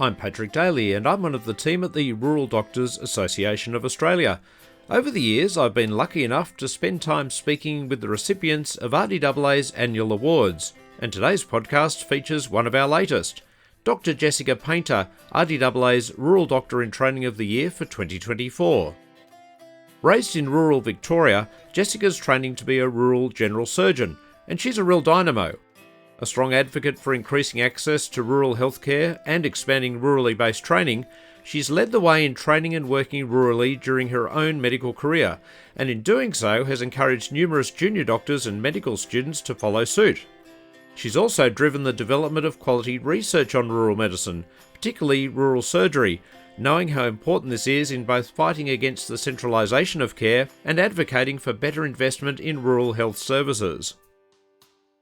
I'm Patrick Daly and I'm one of the team at the Rural Doctors Association of Australia. Over the years I've been lucky enough to spend time speaking with the recipients of RDAA's annual awards, and today's podcast features one of our latest, Dr Jessica Paynter, RDAA's Rural Doctor in Training of the Year for 2024. Raised in rural Victoria, Jessica's training to be a rural general surgeon, and she's a real dynamo. A strong advocate for increasing access to rural healthcare and expanding rurally based training, she's led the way in training and working rurally during her own medical career, and in doing so has encouraged numerous junior doctors and medical students to follow suit. She's also driven the development of quality research on rural medicine, particularly rural surgery, knowing how important this is in both fighting against the centralisation of care and advocating for better investment in rural health services.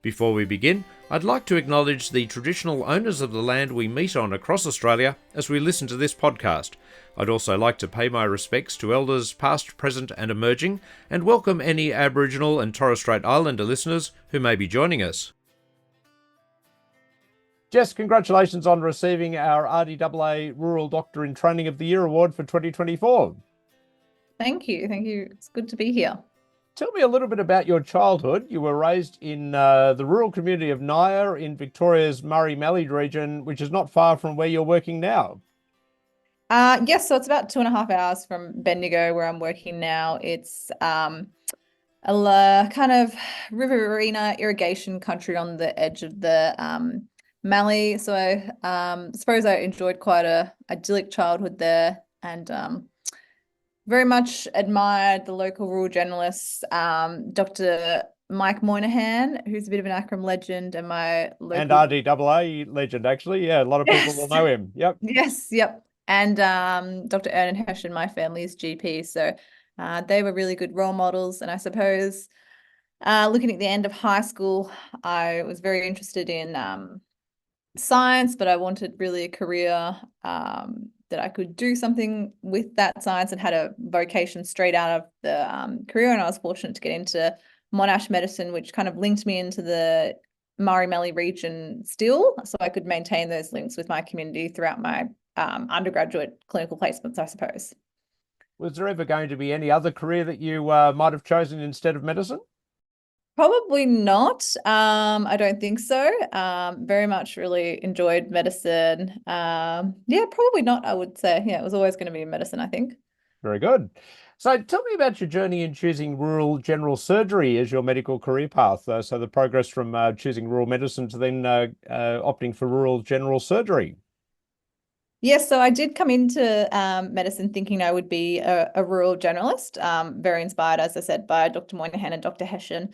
Before we begin, I'd like to acknowledge the traditional owners of the land we meet on across Australia as we listen to this podcast. I'd also like to pay my respects to elders past, present and emerging, and welcome any Aboriginal and Torres Strait Islander listeners who may be joining us. Jess, congratulations on receiving our RDAA Rural Doctor in Training of the Year award for 2024. Thank you. It's good to be here. Tell me a little bit about your childhood. You were raised in the rural community of Naya in Victoria's Murray-Mallee region, which is not far from where you're working now. Yes, so it's about 2.5 hours from Bendigo, where I'm working now. It's kind of riverina irrigation country on the edge of the Mallee. So I suppose I enjoyed quite a idyllic childhood there, and very much admired the local rural generalists, Dr. Mike Moynihan, who's a bit of an Akron legend, and my local... And RDAA legend, actually. Yeah, a lot of people will know him. Yep. Yep. And Dr. Ernan Hession, my family's GP. So they were really good role models. And I suppose looking at the end of high school, I was very interested in science, but I wanted really a career that I could do something with that science, and had a vocation straight out of the career. And I was fortunate to get into Monash medicine, which kind of linked me into the Murray-Mallee region still, so I could maintain those links with my community throughout my undergraduate clinical placements, I suppose. Was there ever going to be any other career that you might have chosen instead of medicine? Probably not. I don't think so. Very much really enjoyed medicine. Probably not, I would say. Yeah, it was always going to be medicine, I think. Very good. So tell me about your journey in choosing rural general surgery as your medical career path. So the progress from choosing rural medicine to then opting for rural general surgery. Yes, so I did come into medicine thinking I would be a rural generalist, very inspired, as I said, by Dr. Moynihan and Dr. Hession.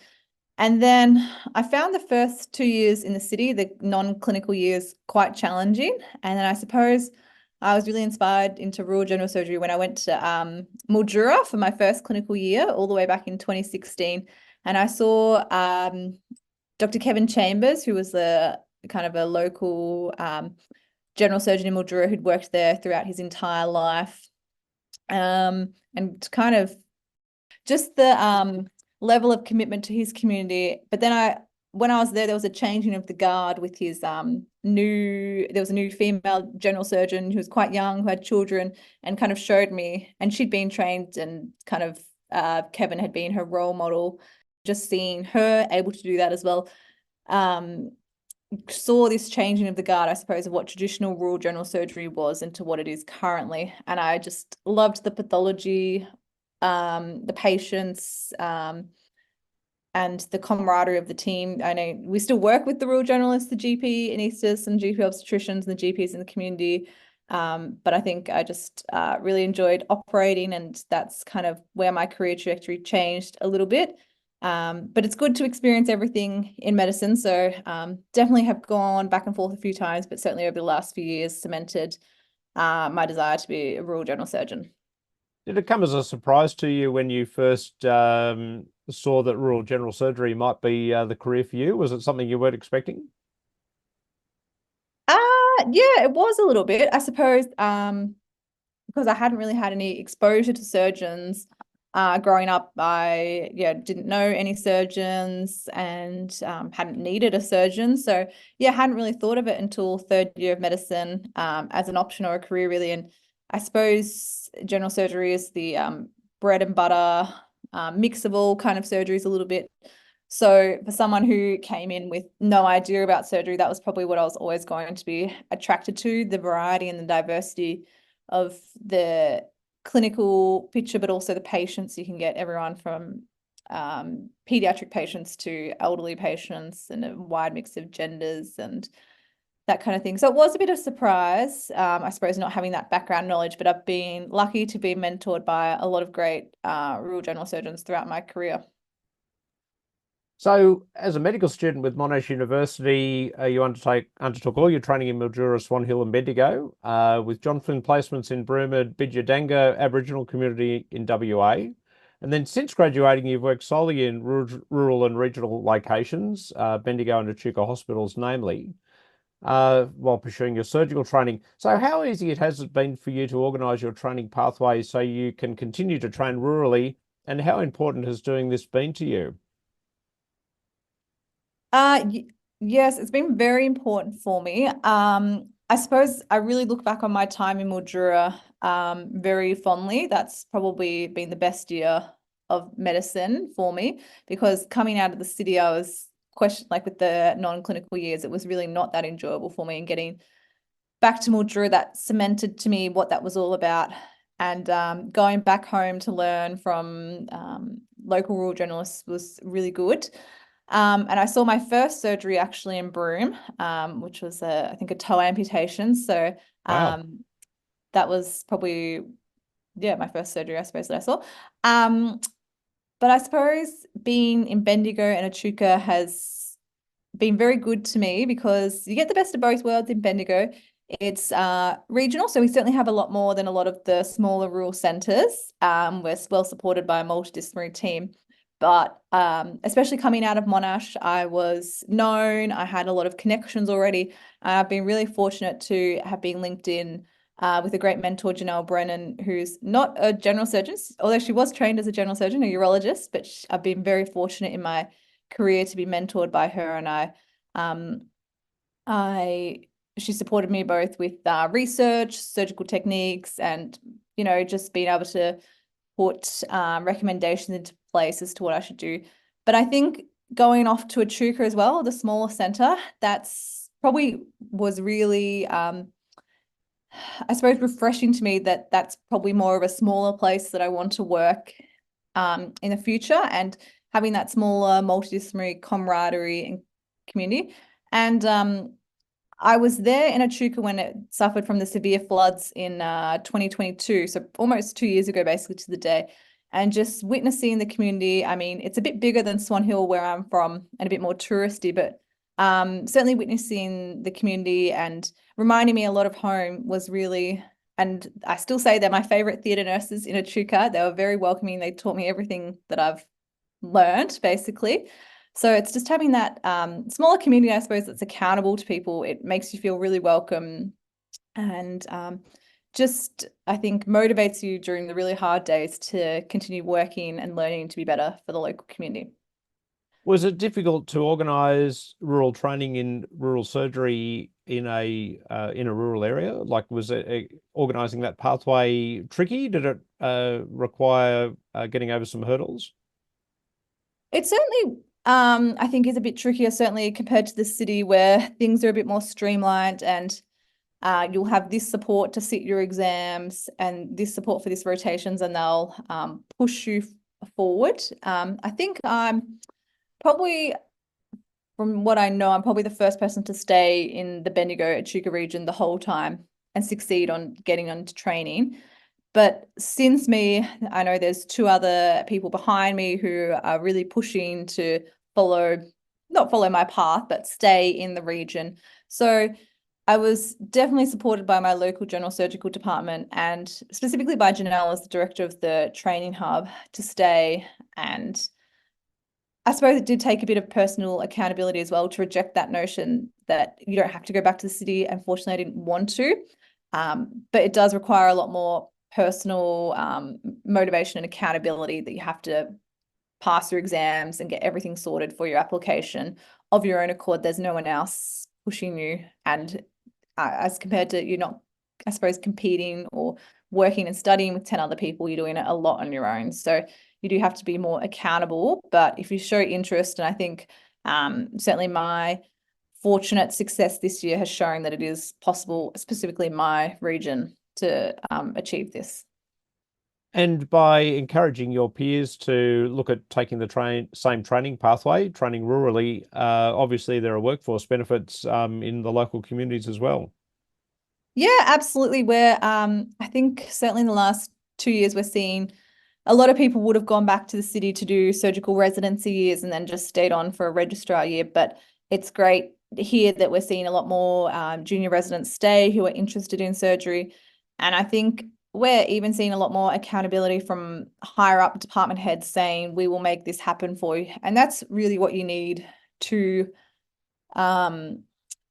And then I found the first 2 years in the city, the non-clinical years, quite challenging. And then I suppose I was really inspired into rural general surgery when I went to Mildura for my first clinical year, all the way back in 2016. And I saw Dr. Kevin Chambers, who was a kind of a local general surgeon in Mildura who'd worked there throughout his entire life. And kind of just the level of commitment to his community. But then when I was there was a changing of the guard with his there was a new female general surgeon who was quite young, who had children, and kind of showed me, and she'd been trained, and kind of Kevin had been her role model. Just seeing her able to do that as well, saw this changing of the guard, I suppose, of what traditional rural general surgery was into what it is currently. And I just loved the pathology, the patients, and the camaraderie of the team. I know we still work with the rural generalists, the GP anaesthetists and GP obstetricians and the GPs in the community. But I think I just really enjoyed operating, and that's kind of where my career trajectory changed a little bit. But it's good to experience everything in medicine. So definitely have gone back and forth a few times, but certainly over the last few years cemented my desire to be a rural general surgeon. Did it come as a surprise to you when you first saw that rural general surgery might be the career for you? Was it something you weren't expecting? Yeah, it was a little bit, I suppose, because I hadn't really had any exposure to surgeons Growing up, I didn't know any surgeons and hadn't needed a surgeon. So hadn't really thought of it until third year of medicine as an option or a career really. And I suppose general surgery is the bread and butter mix of all kind of surgeries a little bit. So for someone who came in with no idea about surgery, that was probably what I was always going to be attracted to, the variety and the diversity of the clinical picture, but also the patients. You can get everyone from pediatric patients to elderly patients and a wide mix of genders and that kind of thing. So it was a bit of a surprise, I suppose, not having that background knowledge, but I've been lucky to be mentored by a lot of great rural general surgeons throughout my career. So, as a medical student with Monash University, you undertook all your training in Mildura, Swan Hill, and Bendigo, with John Flynn placements in Broome, Bidjadanga Aboriginal community in WA. And then since graduating, you've worked solely in rural and regional locations, Bendigo and Echuca hospitals, namely, while pursuing your surgical training. So how easy has it been for you to organise your training pathway so you can continue to train rurally, and how important has doing this been to you? Yes, it's been very important for me. I suppose I really look back on my time in Mildura very fondly. That's probably been the best year of medicine for me, because coming out of the city, I was questioned, like with the non-clinical years, it was really not that enjoyable for me. And getting back to Mildura, that cemented to me what that was all about. And going back home to learn from local rural generalists was really good. And I saw my first surgery actually in Broome, which was I think a toe amputation. So Wow. that was probably, my first surgery, I suppose, that I saw. But I suppose being in Bendigo and Echuca has been very good to me, because you get the best of both worlds in Bendigo. It's regional, so we certainly have a lot more than a lot of the smaller rural centres. We're well supported by a multidisciplinary team. But especially coming out of Monash, I was known. I had a lot of connections already. I've been really fortunate to have been linked in with a great mentor, Janelle Brennan, who's not a general surgeon, although she was trained as a general surgeon, a urologist, but I've been very fortunate in my career to be mentored by her. And she supported me both with research, surgical techniques, and, just being able to put recommendations into place as to what I should do. But I think going off to Echuca as well, the smaller centre, that's probably was really, I suppose, refreshing to me, that that's probably more of a smaller place that I want to work in the future, and having that smaller multidisciplinary camaraderie and community. And I was there in Echuca when it suffered from the severe floods in 2022, so almost 2 years ago, basically to the day, and just witnessing the community. I mean, it's a bit bigger than Swan Hill, where I'm from, and a bit more touristy, but certainly witnessing the community and reminding me a lot of home was really, and I still say they're my favourite theatre nurses in Echuca. They were very welcoming. They taught me everything that I've learned, basically. So it's just having that smaller community, I suppose, that's accountable to people. It makes you feel really welcome, and just, I think, motivates you during the really hard days to continue working and learning to be better for the local community. Was it difficult to organise rural training in rural surgery in a rural area? Like, was it organising that pathway tricky? Did it require getting over some hurdles? It certainly, I think, is a bit trickier, certainly compared to the city, where things are a bit more streamlined, and you'll have this support to sit your exams and this support for this rotations, and they'll push you forward. I think I'm probably, from what I know, I'm probably the first person to stay in the Bendigo Echuca region the whole time and succeed on getting onto training. But since me, I know there's two other people behind me who are really pushing to not follow my path, but stay in the region. So I was definitely supported by my local general surgical department, and specifically by Janelle as the director of the training hub, to stay. And I suppose it did take a bit of personal accountability as well to reject that notion that you don't have to go back to the city. Unfortunately, I didn't want to. But it does require a lot more personal motivation and accountability that you have to pass your exams and get everything sorted for your application of your own accord. There's no one else pushing you, and as compared to you're not, I suppose, competing or working and studying with 10 other people, you're doing it a lot on your own. So you do have to be more accountable. But if you show interest, and I think certainly my fortunate success this year has shown that it is possible, specifically in my region, to achieve this. And by encouraging your peers to look at taking the same training pathway, training rurally, obviously there are workforce benefits in the local communities as well. Yeah, absolutely. I think certainly in the last 2 years, we're seeing a lot of people would have gone back to the city to do surgical residency years and then just stayed on for a registrar year. But it's great here that we're seeing a lot more junior residents stay who are interested in surgery. And I think we're even seeing a lot more accountability from higher up department heads saying, we will make this happen for you. And that's really what you need to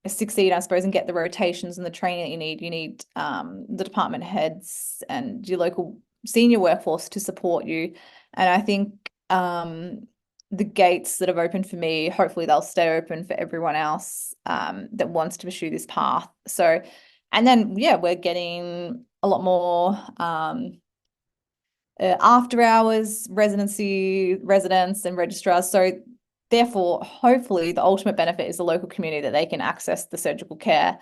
succeed, I suppose, and get the rotations and the training that you need. You need the department heads and your local senior workforce to support you. And I think the gates that have opened for me, hopefully they'll stay open for everyone else that wants to pursue this path. So, and then, yeah, we're getting a lot more after hours residency residents and registrars. So therefore, hopefully the ultimate benefit is the local community, that they can access the surgical care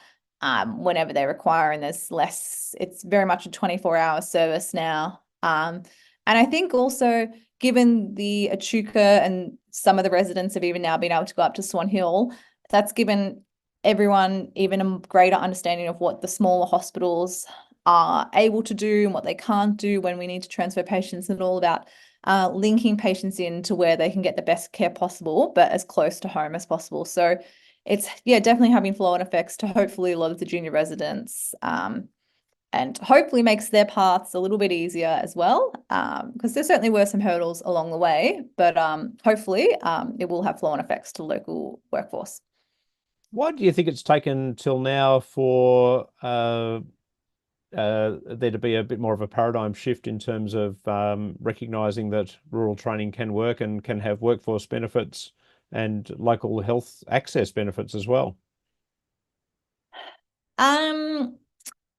whenever they require, and there's less, it's very much a 24-hour service now. And I think also, given the Echuca and some of the residents have even now been able to go up to Swan Hill, that's given everyone even a greater understanding of what the smaller hospitals are able to do and what they can't do when we need to transfer patients, and all about linking patients in to where they can get the best care possible, but as close to home as possible. So it's, yeah, definitely having flow-on effects to hopefully a lot of the junior residents, and hopefully makes their paths a little bit easier as well, because there certainly were some hurdles along the way, but hopefully it will have flow-on effects to local workforce. Why do you think it's taken till now for there to be a bit more of a paradigm shift in terms of recognising that rural training can work and can have workforce benefits and local health access benefits as well?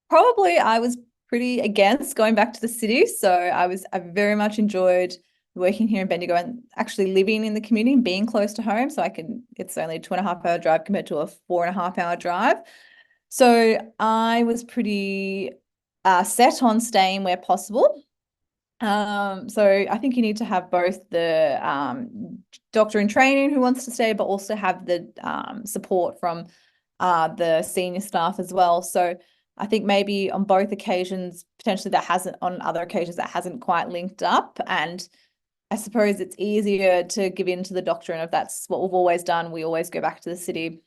Probably I was pretty against going back to the city. So I very much enjoyed working here in Bendigo and actually living in the community and being close to home. So it's only a 2.5-hour drive compared to a 4.5-hour drive. So I was pretty set on staying where possible. So I think you need to have both the doctor in training who wants to stay, but also have the support from the senior staff as well. So I think maybe on both occasions, potentially on other occasions that hasn't quite linked up. And I suppose it's easier to give in to the doctrine of that's what we've always done, we always go back to the city.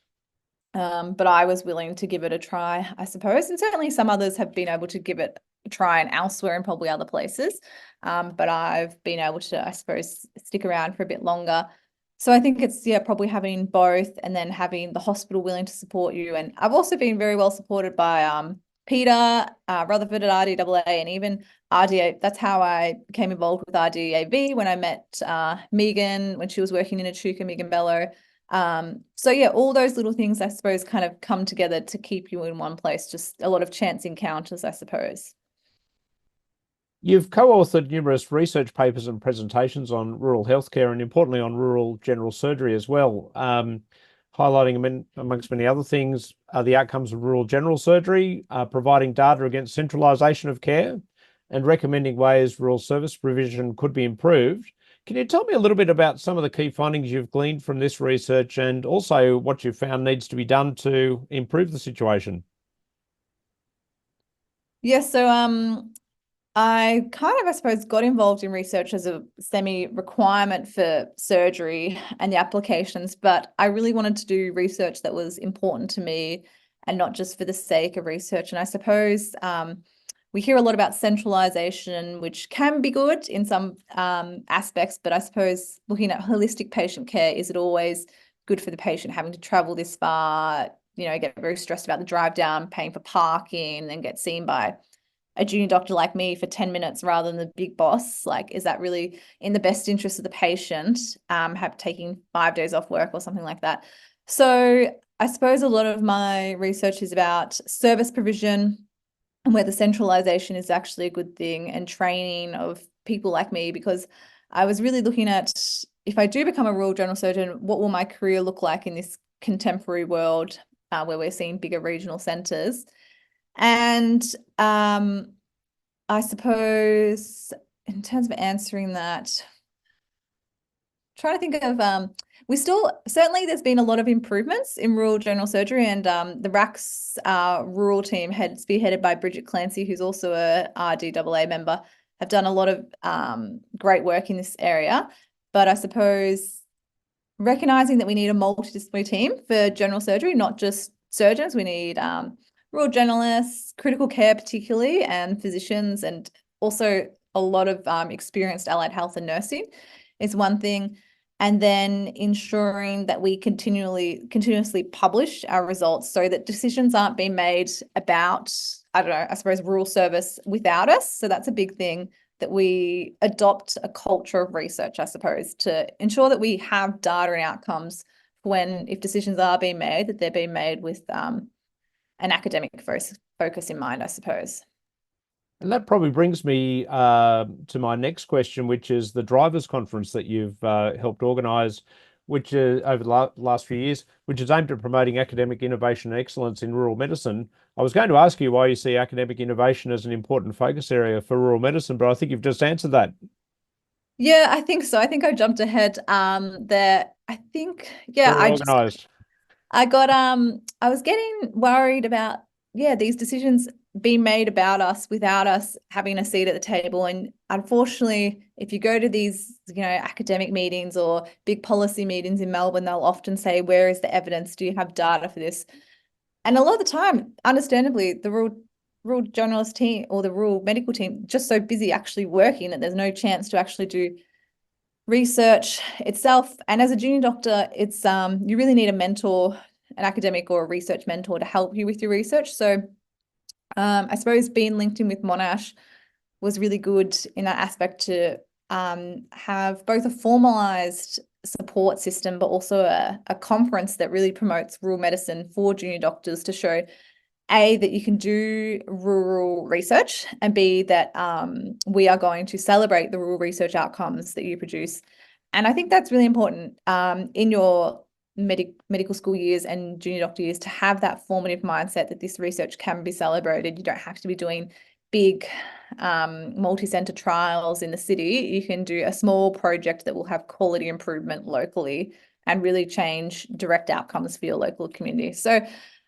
But I was willing to give it a try, I suppose. And certainly some others have been able to give it a try and elsewhere and probably other places. But I've been able to, I suppose, stick around for a bit longer. So I think it's, yeah, probably having both, and then having the hospital willing to support you. And I've also been very well supported by Peter, Rutherford at RDAA, and even RDA. That's how I became involved with RDAV, when I met Megan when she was working in Echuca, Megan Bello. So yeah, all those little things, I suppose, kind of come together to keep you in one place. Just a lot of chance encounters, I suppose. You've co-authored numerous research papers and presentations on rural healthcare, and importantly on rural general surgery as well, highlighting, amongst many other things, the outcomes of rural general surgery, providing data against centralisation of care, and recommending ways rural service provision could be improved. Can you tell me a little bit about some of the key findings you've gleaned from this research, and also what you've found needs to be done to improve the situation? Yes, so I kind of, I suppose, got involved in research as a semi-requirement for surgery and the applications, but I really wanted to do research that was important to me and not just for the sake of research. And I suppose we hear a lot about centralisation, which can be good in some aspects, but I suppose looking at holistic patient care, is it always good for the patient having to travel this far, get very stressed about the drive down, paying for parking, and then get seen by a junior doctor like me for 10 minutes rather than the big boss? Like, is that really in the best interest of the patient, taking 5 days off work or something like that? So I suppose a lot of my research is about service provision and whether centralisation is actually a good thing, and training of people like me, because I was really looking at, if I do become a rural general surgeon, what will my career look like in this contemporary world where we're seeing bigger regional centres? And I suppose in terms of answering that, trying to think of we still, certainly there's been a lot of improvements in rural general surgery, and the RAC's rural team spearheaded by Bridget Clancy, who's also a RDAA member, have done a lot of great work in this area. But I suppose recognizing that we need a multidisciplinary team for general surgery, not just surgeons. We need rural generalists, critical care particularly, and physicians, and also a lot of experienced allied health and nursing is one thing. And then ensuring that we continuously publish our results so that decisions aren't being made about, I don't know, I suppose rural service without us. So that's a big thing, that we adopt a culture of research, I suppose, to ensure that we have data and outcomes if decisions are being made, that they're being made with an academic focus in mind, I suppose. And that probably brings me to my next question, which is the drivers conference that you've helped organise, which over the last few years, which is aimed at promoting academic innovation and excellence in rural medicine. I was going to ask you why you see academic innovation as an important focus area for rural medicine, but I think you've just answered that. Yeah, I think so. I think I jumped ahead there. I think, yeah, Very organised. I was getting worried about, these decisions being made about us without us having a seat at the table. And unfortunately, if you go to these, academic meetings or big policy meetings in Melbourne, they'll often say, where is the evidence? Do you have data for this? And a lot of the time, understandably, the rural journalist team or the rural medical team just so busy actually working that there's no chance to actually do research itself. And as a junior doctor, it's you really need a mentor, an academic or a research mentor, to help you with your research. So I suppose being linked in with Monash was really good in that aspect, to have both a formalized support system, but also a conference that really promotes rural medicine for junior doctors, to show A, that you can do rural research, and B, that we are going to celebrate the rural research outcomes that you produce. And I think that's really important in your medical school years and junior doctor years, to have that formative mindset that this research can be celebrated. You don't have to be doing big multi-center trials in the city. You can do a small project that will have quality improvement locally and really change direct outcomes for your local community. So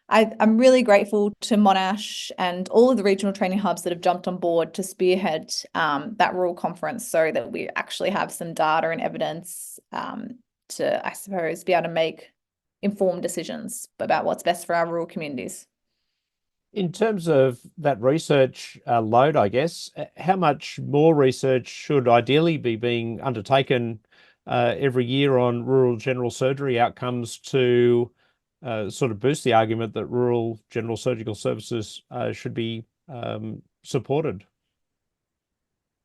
I'm really grateful to Monash and all of the regional training hubs that have jumped on board to spearhead that rural conference, so that we actually have some data and evidence to, I suppose, be able to make informed decisions about what's best for our rural communities. In terms of that research load, I guess, how much more research should ideally be being undertaken every year on rural general surgery outcomes to sort of boost the argument that rural general surgical services should be supported?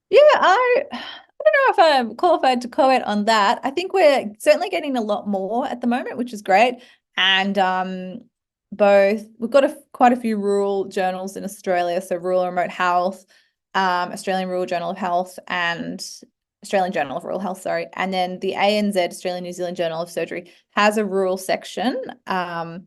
Yeah, I don't know if I'm qualified to comment on that. I think we're certainly getting a lot more at the moment, which is great. And we've got quite a few rural journals in Australia, so Rural and Remote Health, Australian Rural Journal of Health, and Australian Journal of Rural Health, sorry. And then the ANZ, Australian New Zealand Journal of Surgery, has a rural section. And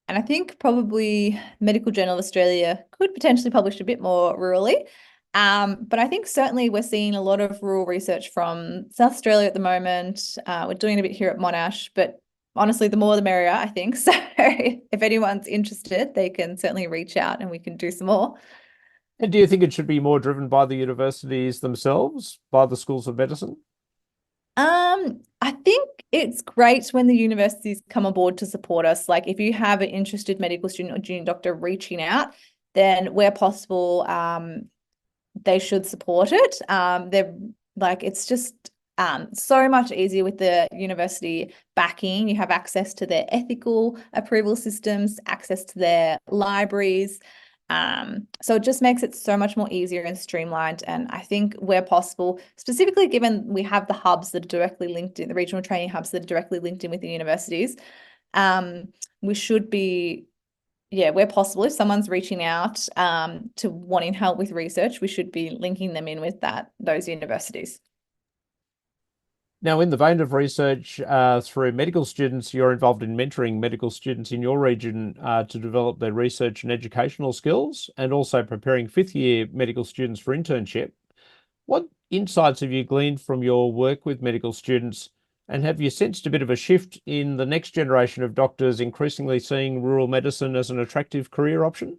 I think probably Medical Journal of Australia could potentially publish a bit more rurally. But I think certainly we're seeing a lot of rural research from South Australia at the moment. We're doing a bit here at Monash, but honestly, the more the merrier, I think. So if anyone's interested, they can certainly reach out and we can do some more. And do you think it should be more driven by the universities themselves, by the schools of medicine? I think it's great when the universities come on board to support us. Like, if you have an interested medical student or junior doctor reaching out, then where possible, they should support it. It's just so much easier with the university backing. You have access to their ethical approval systems, access to their libraries. So it just makes it so much more easier and streamlined. And I think where possible, specifically given we have the hubs that are directly linked in, the regional training hubs that are directly linked in with the universities, we should be, yeah, where possible, if someone's reaching out to wanting help with research, we should be linking them in with those universities. Now, in the vein of research through medical students, you're involved in mentoring medical students in your region to develop their research and educational skills, and also preparing fifth-year medical students for internship. What insights have you gleaned from your work with medical students, and have you sensed a bit of a shift in the next generation of doctors increasingly seeing rural medicine as an attractive career option?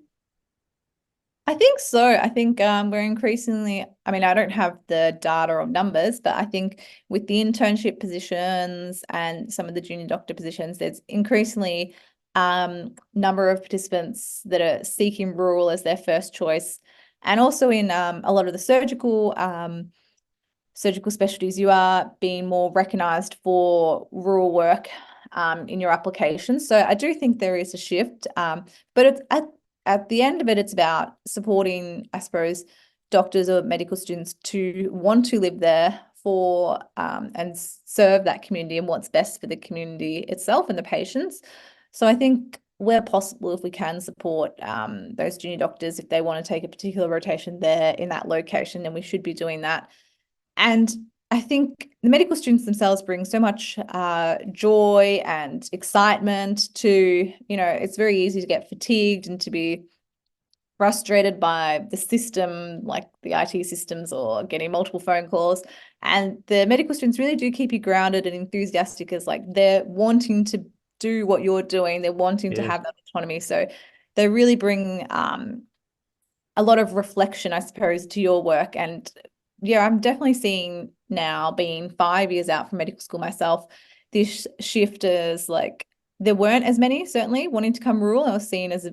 I think so. I think we're increasingly, I mean, I don't have the data or numbers, but I think with the internship positions and some of the junior doctor positions, there's increasingly number of participants that are seeking rural as their first choice. And also in a lot of the surgical specialties, you are being more recognised for rural work in your application. So I do think there is a shift, but it's at the end of it, it's about supporting, I suppose, doctors or medical students to want to live there for and serve that community and what's best for the community itself and the patients. So I think where possible, if we can support those junior doctors, if they want to take a particular rotation there in that location, then we should be doing that. And I think the medical students themselves bring so much joy and excitement to, it's very easy to get fatigued and to be frustrated by the system, like the IT systems or getting multiple phone calls. And the medical students really do keep you grounded and enthusiastic, as like they're wanting to do what you're doing. They're wanting to have that autonomy. So they really bring a lot of reflection, I suppose, to your work. And yeah, I'm definitely seeing now, being 5 years out from medical school myself, this shift is like there weren't as many certainly wanting to come rural. I was seen as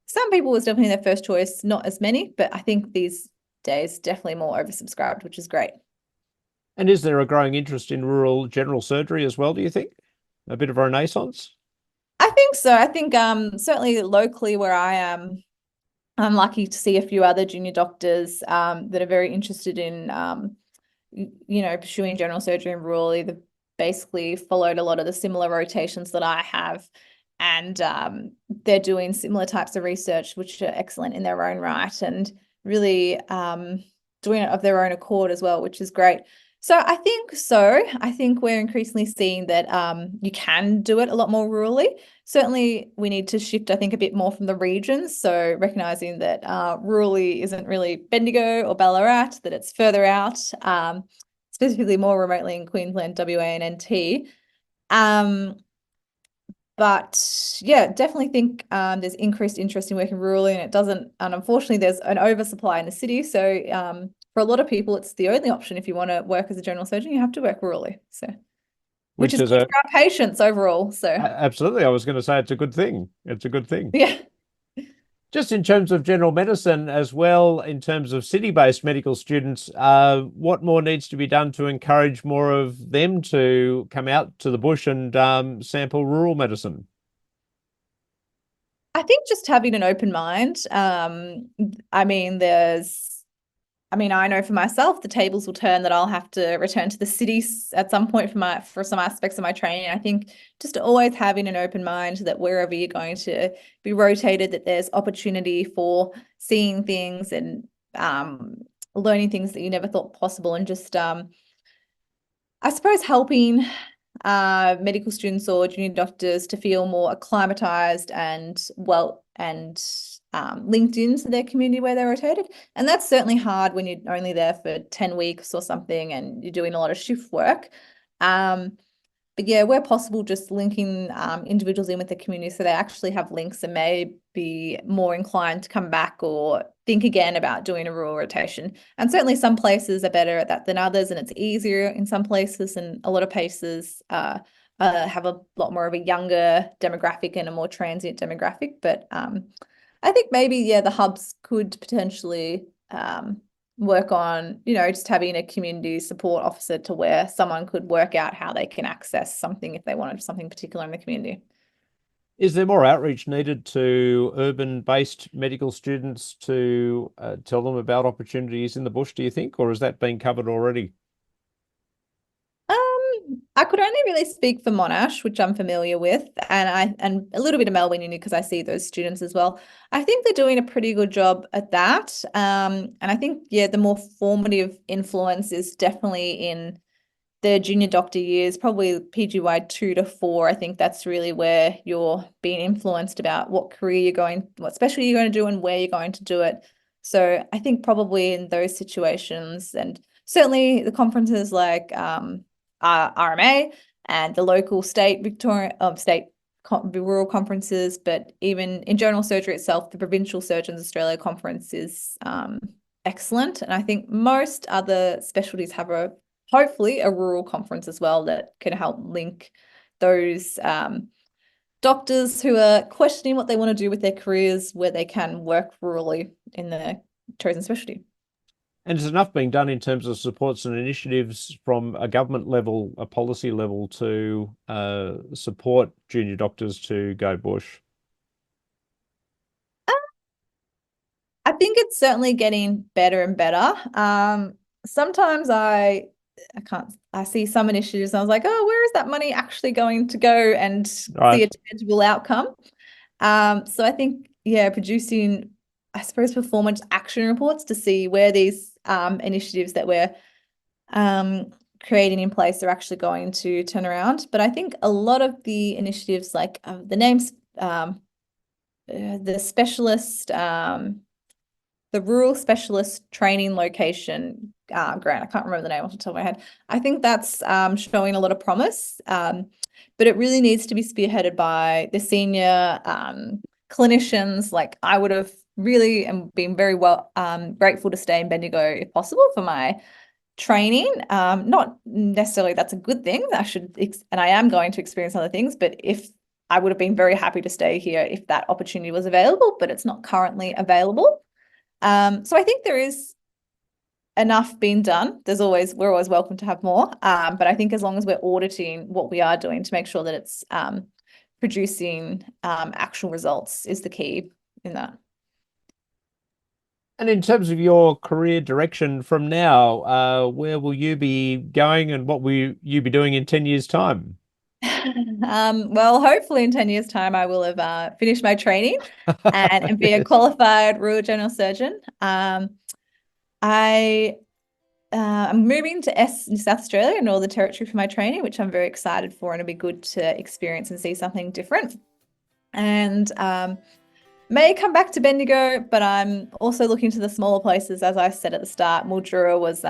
some people was definitely their first choice, not as many, but I think these days definitely more oversubscribed, which is great. And is there a growing interest in rural general surgery as well, do you think? A bit of a renaissance? I think so. I think certainly locally where I am, I'm lucky to see a few other junior doctors that are very interested in pursuing general surgery in rural, either basically followed a lot of the similar rotations that I have. And they're doing similar types of research, which are excellent in their own right, and really doing it of their own accord as well, which is great. So. I think we're increasingly seeing that you can do it a lot more rurally. Certainly, we need to shift, I think, a bit more from the regions. So recognizing that rurally isn't really Bendigo or Ballarat, that it's further out, specifically more remotely in Queensland, WA and NT. But yeah, definitely think there's increased interest in working rurally, and it doesn't, and unfortunately there's an oversupply in the city. So for a lot of people, it's the only option. If you want to work as a general surgeon, you have to work rurally. So which is good for our patients overall. So absolutely. I was going to say it's a good thing. It's a good thing. yeah. Just in terms of general medicine as well, in terms of city-based medical students, what more needs to be done to encourage more of them to come out to the bush and sample rural medicine? I think just having an open mind. I know for myself, the tables will turn that I'll have to return to the cities at some point for some aspects of my training. I think just always having an open mind that wherever you're going to be rotated, that there's opportunity for seeing things and learning things that you never thought possible, and just I suppose helping medical students or junior doctors to feel more acclimatized and linked into their community where they're rotated. And that's certainly hard when you're only there for 10 weeks or something and you're doing a lot of shift work. But yeah, where possible, just linking individuals in with the community so they actually have links and may be more inclined to come back or think again about doing a rural rotation. And certainly some places are better at that than others, and it's easier in some places, and a lot of places have a lot more of a younger demographic and a more transient demographic. But I think maybe, yeah, the hubs could potentially work on, just having a community support officer to where someone could work out how they can access something if they wanted something particular in the community. Is there more outreach needed to urban-based medical students to tell them about opportunities in the bush, do you think, or has that been covered already? I could only really speak for Monash, which I'm familiar with, and a little bit of Melbourne Uni because I see those students as well. I think they're doing a pretty good job at that. And I think, yeah, the more formative influence is definitely in the junior doctor years, probably PGY 2 to 4. I think that's really where you're being influenced about what career you're going, what specialty you're going to do and where you're going to do it. So I think probably in those situations, and certainly the conferences like RMA and the local state rural conferences, but even in general surgery itself, the Provincial Surgeons Australia conference is excellent. And I think most other specialties have hopefully a rural conference as well that can help link those doctors who are questioning what they want to do with their careers, where they can work rurally in their chosen specialty. And is enough being done in terms of supports and initiatives from a government level, a policy level, to support junior doctors to go bush? I think it's certainly getting better and better. Sometimes I see some initiatives and I was like, oh, where is that money actually going to go and see a tangible outcome? So I think, yeah, producing, I suppose, performance action reports to see where these initiatives that we're creating in place are actually going to turn around. But I think a lot of the initiatives, like the names, the specialist, the rural specialist training location grant, I can't remember the name off the top of my head. I think that's showing a lot of promise, but it really needs to be spearheaded by the senior clinicians. Like I would have really been very grateful to stay in Bendigo if possible for my training. Not necessarily that's a good thing. And I am going to experience other things, but if I would have been very happy to stay here if that opportunity was available, but it's not currently available. So I think there is enough being done. We're always welcome to have more. But I think as long as we're auditing what we are doing to make sure that it's producing actual results is the key in that. And in terms of your career direction from now, where will you be going and what will you be doing in 10 years' time? Well, hopefully in 10 years' time, I will have finished my training and be a qualified rural general surgeon. I'm moving to South Australia, Northern Territory, for my training, which I'm very excited for, and it'll be good to experience and see something different. And may come back to Bendigo, but I'm also looking to the smaller places. As I said at the start, Mildura was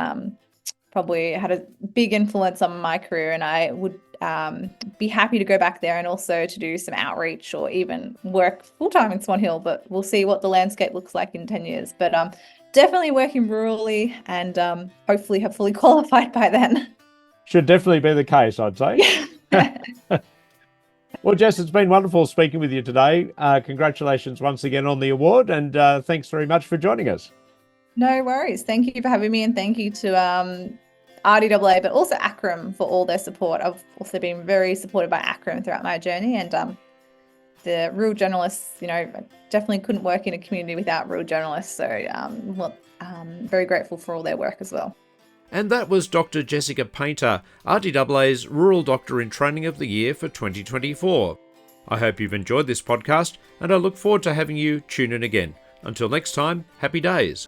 probably had a big influence on my career, and I would be happy to go back there and also to do some outreach or even work full-time in Swan Hill, but we'll see what the landscape looks like in 10 years. But definitely working rurally and hopefully have fully qualified by then. Should definitely be the case, I'd say. Well, Jess, it's been wonderful speaking with you today. Congratulations once again on the award, and thanks very much for joining us. No worries. Thank you for having me, and thank you to RDAA, but also ACRM for all their support. I've also been very supported by ACRM throughout my journey, and the rural journalists, I definitely couldn't work in a community without rural journalists. So I'm very grateful for all their work as well. And that was Dr. Jessica Paynter, RDAA's Rural Doctor in Training of the Year for 2024. I hope you've enjoyed this podcast, and I look forward to having you tune in again. Until next time, happy days.